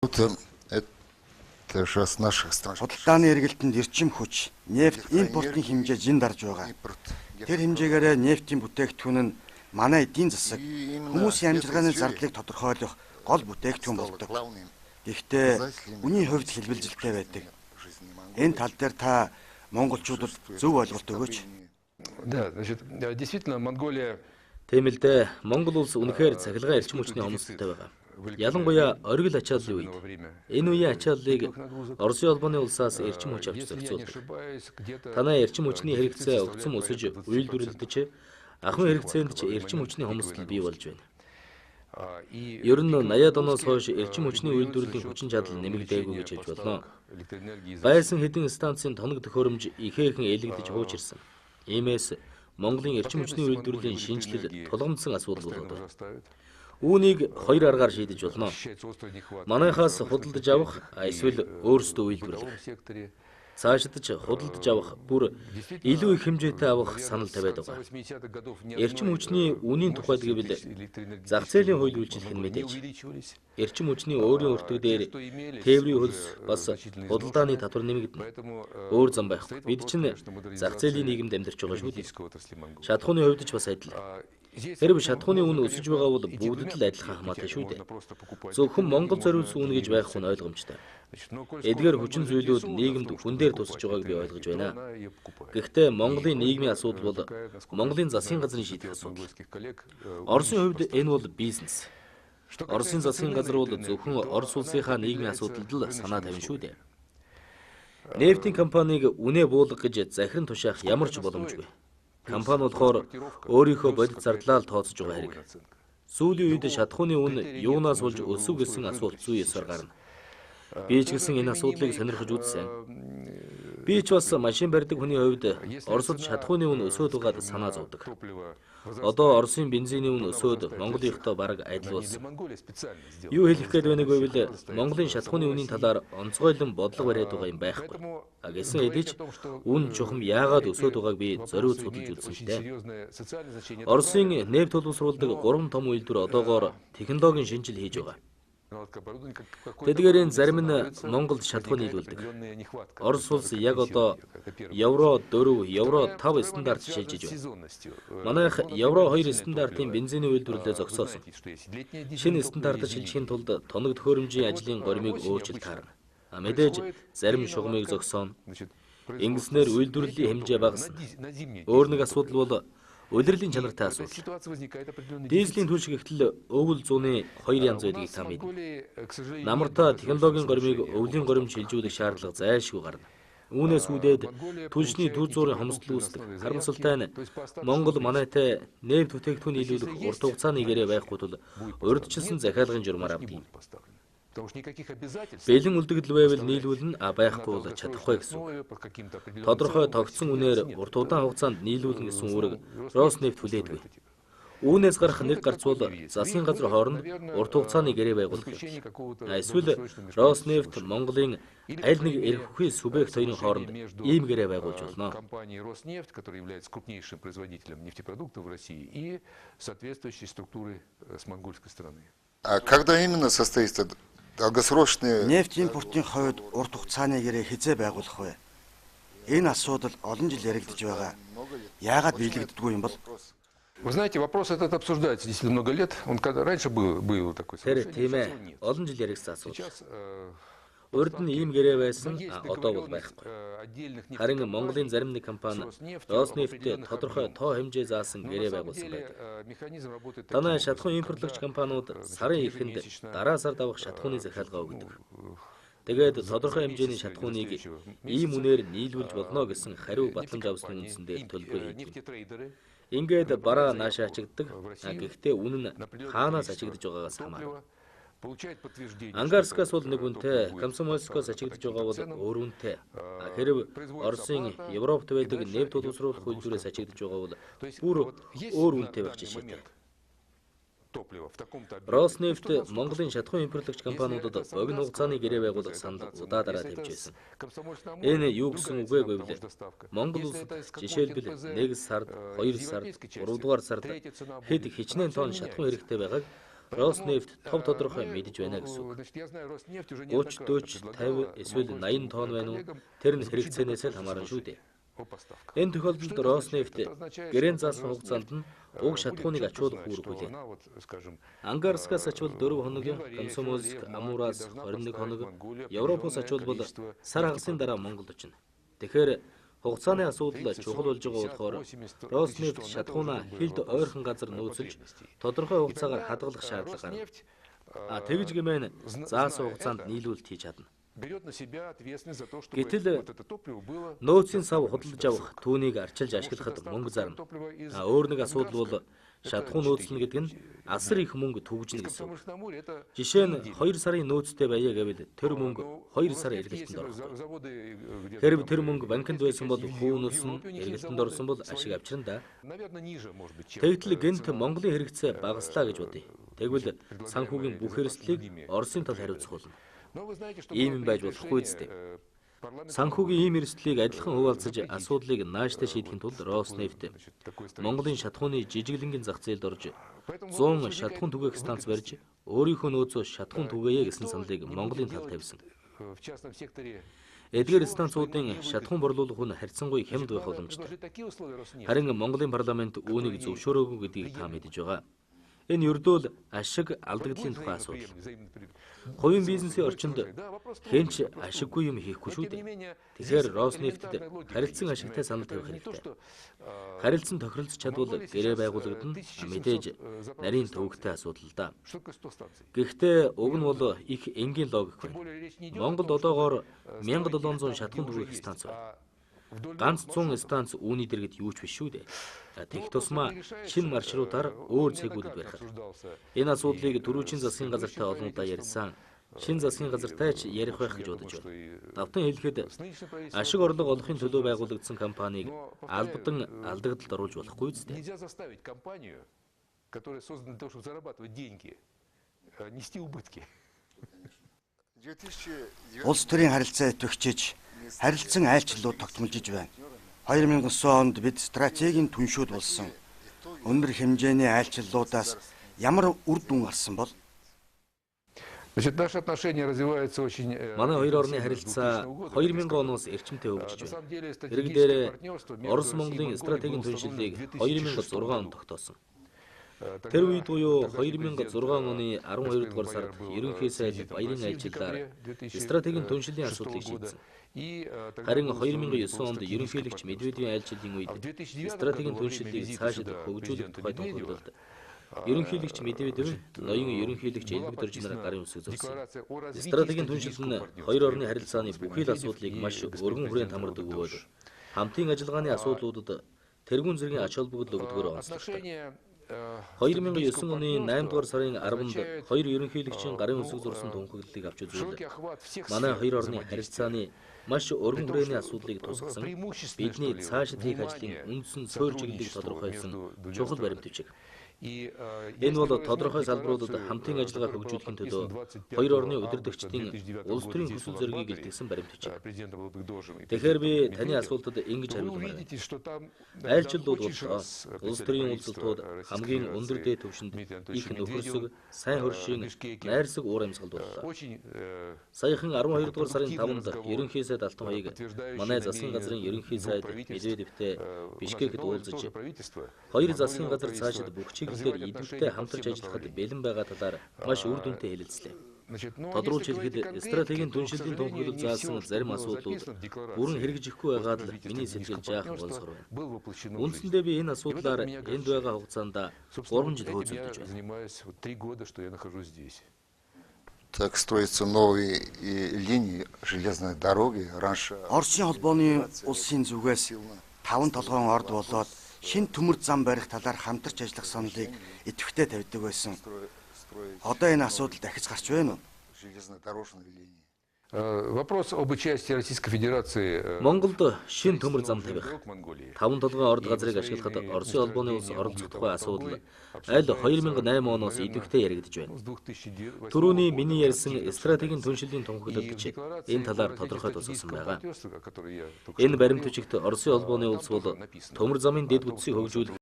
Это же с наших стран. Худалдааны эргэлтэнд эрчим хүч, нефть импортын хэмжээ жин дарж байгаа. Тэр хэмжээгээр нефтийн бүтээгдэхүүн нь манай эдийн засаг, хүмүүсийн амжилгааны зардлыг тодорхойлох гол бүтээгдэхүүн болдог. Гэхдээ үний хувьд хэлбэлзэлтэй байдаг. Энэ тал дээр та монголчуудад зөв ойлголт өгөөч. Да, значит, действительно, Монголия. Тийм л дээ. Монгол улс үнэхээр цахилгаан эрчим хүчний хомсдолтой байгаа. Ялангуяа оргил ачааллын үед энэ үеийн ачааллыг Оросын улбаны улсаас эрчим хүч авч зохицуулдаг. Танай эрчим хүчний хэрэгцээ өгцөн өсөж үйлдвэрлэдэж ахуйн хэрэгцээнд ч эрчим хүчний хомсдол бий болж байна. Ер нь 80-аад оноос хойш эрчим хүчний үйлдвэрлэлийн хүчин чадал нэмэгдээгүй гэж хэлж болно. Байсан хэдэн станцын тоног төхөөрөмж ихээхэн элэгдэж хуучирсан. Иймээс Монголын эрчим хүчний үйлдвэрлэлийн шинжилэл тулгамдсан асуудал болоод байна. Үүнийг хоёр аргаар шийдэж болно. Манайхаас худалдаж авах эсвэл өөрсдөө үйлдвэрлэх. Цаашдаж худалдаж авах бүр илүү их хэмжээтэй авах санал тавиад байгаа. Эрчим хүчний үнийн тухайд гэвэл зах зээлийн хууль үйлчлэх нь мэдээж. Эрчим хүчний өөрийн өртөг дээр тээврийн хөлс бас худалдааны татвар нэмэгдэнэ. Өөр зам байхгүй. Бид чинь зах зээлийн нийгэмд амьдарч байгаа шүү дээ. Шатхууны хувьд ч бас адил. Хэрвээ шатхууны үн өсөж байгаа бол бүгдэд л адилхан хамаатай шүү дээ. Зөвхөн Монгол зориулсан үн гэж байх нь ойлгомжтой. Эдгээр хүчин зүйлүүд нийгэмд хүн дээр тусаж байгааг би ойлгож байна. Гэхдээ Монголын нийгмийн асуудал бол Монголын засгийн газрын шийдэх асуудал. Оросын хувьд энэ бол бизнес. Оросын засгийн газар бол зөвхөн Орос улсынхаа нийгмийн асуудалд л санаа тавина шүү дээ. Нефтийн компанийг үнэ буулгах гэж захиран тушаах ямар ч боломжгүй. Компани болохоор өөрийнхөө бодит зардлаа л тооцож байгаа хэрэг. Сүүлийн үед шатхууны үн юунаас болж өсөв гэсэн асуулт зүй ёсоор гарна. Би ч гэсэн энэ асуудлыг сонирхож үзсэн. Би ч бас машин барьдаг хүний хувьд Оросд шатхууны үн өсөөд байгаад санаа зовдөг. Одоо Оросын бензиний үн өсөөд Монголынхтой бараг адил болсон. Юу хэлэх гээд байгааг гэвэл Монголын шатхууны үнийн талаар онцгойлон бодлого бариад байгаа юм байхгүй. Гэсэн хэдий ч үн чухам яагаад өсөөд байгааг би зориуд судалж үзсэн шүү дээ. Оросын нефть боловсруулдаг 3 том үйлдвэр одоогоор технологийн шинжил хийж байгаа. Тэдгээрийн зарим нь Монголд шатхуун нийлүүлдэг. Орос улс яг одоо евро 4, евро 5 стандарт шилжиж байна. Манайх евро 2 стандартын бензиний үйлдвэрлэлээ зогсоосон. Шинэ стандартад шилжихийн тулд тоног төхөөрөмжийн ажлын горимыг өөрчилж таарна. Мэдээж зарим шугамыг зогсооно. Ингэснээр үйлдвэрлэлийн хэмжээ багасна. Өөр нэг асуудал бол улирлын чанартай асуудал. Дизелийн түлш гэгтэл өвөл зууны хоёр янз байдгийг та мэднэ. Намартаа технологийн горимыг өвлийн горим шилжүүлэх шаардлага зайлшгүй гарна. Үүнээс үүдээд түлшний төр зуурын хомсдол үүсдэг. Харамсалтай нь Монгол манайтай нефть бүтээгдэхүүн нийлүүлэх урт хугацааны гэрээ байхгүй тул урьдчилсан захиалгын журмаар авдаг. Бэлэн үлдэгдэл байвал нийлүүлнэ, байхгүй бол чадахгүй гэсэн. Тодорхой тогтсон үнээр урт удаан хугацаанд нийлүүлнэ гэсэн үүрэг Роснефть хүлээдгүй. Үүнээс гарах нэг гарц бол засгийн газар хооронд урт хугацааны гэрээ байгуулах. Эсвэл Роснефть Монголын аль нэг эрх хүхийн субъект хоёрын хооронд ийм гэрээ байгуулж болно. Компания Роснефть, которая является крупнейшим производителем нефтепродуктов в России, и соответствующие структуры с монгольской стороны. А когда именно состоится долгосрочные... Нефть импортын хувьд урт хугацааны гэрээ хизээ байгуулах вэ? Энэ асуудал олон жил яригдж байгаа. Яагаад биелэгддэггүй юм бол? Вы знаете, вопрос этот обсуждается действительно много лет. Он раньше был такой. Тийм ээ. Олон жил яригдсан асуудал. Урд нь ийм гэрээ байсан, одоо бол байхгүй. Харин Монголын зарим нэг компани Роснефть тодорхой тоо хэмжээ заасан гэрээ байгуулсан байдаг. Танай шатхуун импортлогч компаниуд сарын эхэнд дараа сард авах шатхууны захиалга өгдөг. Тэгээд тодорхой хэмжээний шатхууныг ийм үнээр нийлүүлж болно гэсэн хариу батламж авсны үндсэндээ төлбөр хийдэг. Ингээд бараа наашаа ачигддаг. Гэхдээ үнэн нь хаанаас ачигдж байгаагаас хамаарна. Ангарскаас бол нэг үнэтэй, Комсомольскоос ачигдж байгаа бол өөр үнэтэй. Хэрв Оросын Европт байдаг нефть боловсруулах үйлдвэрээс ачигдж байгаа бол бүр өөр үнэтэй байх жишээтэй. Роснефть Монголын шатхуун импортлогч компаниудад богино хугацааны гэрээ байгуулах санд удаа дараа тавьж байсан. Энэ юу гэсэн үг вэ гэвэл Монгол улсад жишээлбэл 1 сард, 2 сард, 3 дугаар сард хэд хичнээн тонн шатхуун хэрэгтэй байгааг Роснефть тов тодорхой мэдэж байна гэсэн үг. 30, 40, 50 эсвэл 80 тонн байна уу? Тэр нь хэрэгцээнээс л хамаарна шүү дээ. Энэ тохиолдолд Роснефть гэрэн заасан хугацаанд нь уг шатхууныг ачуулах үүрэг хүлээн. Ангарскаас ачвал 4 хоног, Комсомольск, Амураас 21 хоног, Европоос ачвал сар хагасын дараа Монголд очино. Тэгэхээр хугацааны асуудал чухал болж байгаа болохоор Роснефть шатхуунаа хилд ойрхон газар нөөцөлж тодорхой хугацаагаар хадгалах шаардлага гарна. Тэгж гэмээн заасан хугацаанд нийлүүлэлт хийж чадна. Гэтэл нөөцийн сав худалдаж авах түүнийг арчилж ашиглахад мөнгө зарна. Өөр нэг асуудал бол шатхуун нөөцлөн гэдэг нь асар их мөнгө түгжинэ гэсэн үг. Жишээ нь 2 сарын нөөцтэй байя гэвэл тэр мөнгө 2 сар эргэлтэнд орох. Хэрв тэр мөнгө банкнд байсан бол хүүнээс нь эргэлтэнд орсон бол ашиг авчирна да. Тэгтэл гэнт Монголын хэрэгцээ багаслаа гэж бодъё. Тэгвэл санхүүгийн бүх эрсдлийг Оросын тал хариуцах болно. Ийм юм байж болохгүй зү. Санхүүгийн ийм эрсдлийг адилхан хуваалцаж асуудлыг нааштай шийдэхин тулд Роснефть Монголын шатхууны жижиглэнгийн зах зээлд орж 100 шатхуун түгээх станц барьж өөрийнхөө нөөцөө шатхуун түгээе гэсэн саналыг Монголын талд тавьсан. Эдгээр станцуудын шатхуун борлуулах нь харьцангуй хямд байх боломжтой. Харин Монголын парламент үүнийг зөвшөөрөөгүй гэдгийг та мэдэж байгаа. Энэ ердөө ашиг алдагдлын тухай асуудал. Хувийн бизнесийн орчинд хэнч ашиггүй юм хийхгүй шүү дээ. Тэгэхээр Роснефтьд харилцан ашигтай санал тавих хэрэгтэй. Харилцан тохиролцож чадвал гэрээ байгуулагдана, мэдээж нарийн төвөгтэй асуудал да. Гэхдээ уг нь бол их энгийн логик байна. Монгол одоогоор 1700 шатхуун түгээх станц байна. Ганц 100 станц үүний дэргэд юу ч биш шүү дээ. Тэгэх тусмаа шинэ маршрутаар өөр цэгүүдэд барих. Энэ асуудлыг түрүүчийн засгийн газартай олон удаа ярьсан. Шинэ засгийн газартай ч ярих байх гэж бодож байна. Давтан хэлэхэд ашиг орлого олохын төлөө байгуулагдсан компанийг албадан алдагдалд оруулж болохгүй зү. Улс төрийн харилцаа идэвхжиж харилцан айлчлалууд тогтмолж байна. 2009 онд бид стратегийн түншүүд болсон. Өндөр хэмжээний айлчлалуудаас ямар үр дүн гарсан бол? Манай хоёр орны харилцаа 2000 оноос эрчимтэй хөгжиж байна. Ирэг дээр Орос Монголын стратегийн түншлэлийг 2006 онд тогтоосон. Тэр үед буюу 2006 оны 12 дугаар сард ерөнхий сайд баярын айлчлалаар стратегийн түншлэлийн асуудлыг шийдсэн. Харин 2009 онд ерөнхийлөгч Медведевийн айлчлалын үед стратегийн түншлэлийг цаашид хөгжүүлэх тухай тохиолдолд ерөнхийлөгч Медведев ноён ерөнхийлөгч Элбэг Доржинаар гарын үсэг зорьсон. Стратегийн түншлэл нь хоёр орны харилцааны бүхий л асуудлыг маш өргөн хүрээнд хамардаг бөгөөд хамтын ажиллагааны асуудлуудад тэргүүн зэргийн ач холбогдол өгдөгөөр онцлогтой. 2009 оны 8 дугаар сарын 10-нд хоёр ерөнхийлөгчийн гарын үсэг зурсан тунхаглалыг авч үзвэл манай хоёр орны харилцааны маш өргөн хүрээний асуудлыг тусгасан бидний цаашид хийх ажлын үндсэн суурь чиглэлийг тодорхойлсон чухал баримтчиг. Энэ бол тодорхой салбаруудад хамтын ажиллагаа хөгжүүлэхийн төлөө хоёр орны удирдагчдын улс төрийн хүсэл зорилгыг илтгэсэн баримтчиг. Тэгэхээр би таны асуултад ингэж хариулмаар байна. Айлчлалууд боллоо. Улс төрийн уулзалтууд хамгийн өндөр дээд түвшинд их нөхөрсөг, сайн хөршийн, найрсаг уур амьсгал боллоо. Саяхан 12 дугаар сарын 5-нд ерөнхий сайд Алтан хоёрыг манай засгийн газрын ерөнхий сайд Медведевтэй Бишкект уулзаж хоёр засгийн газар цаашид бүх чиглэлээр идэвхтэй хамтарч ажиллахад бэлэн байгаа талаар маш үр дүнтэй хэлэлцлээ. Тодруулж хэлэхэд стратегийн түншлэлийн тунхаглалд заасан зарим асуудлууд бүрэн хэрэгжихгүй байгаад л миний сэтгэл жаахан болсоор байна. Үндсэндээ би энэ асуудлаар энд байгаа хугацаанд 3 жил хөөцөлдөж байна. Так строятся новые линии железной дороги. Раньше Оросын холбооны улсын зүгээс 5 толгойн орд болоод шин төмөр зам барих талаар хамтарч ажиллах саналыг идэвхтэй тавьдаг байсан. Одоо энэ асуудал дахиж гарч байна уу? железнодорожные линии. Вопрос об участии Российской Федерации Монголд шин төмөр зам тавих, 5 толгойн орд газрыг ашиглахад Оросын холбооны улс оролцох тухай асуудал аль 2008 оноос идэвхтэй яригдж байна. Түрүүний миний ярьсан стратегийн түншлэлийн тунхаглалд ч энэ талаар тодорхой тусгасан байгаа. Энэ баримт бичигт Оросын холбооны улс бол төмөр замын дэд бүтцийг хөгжүүлэх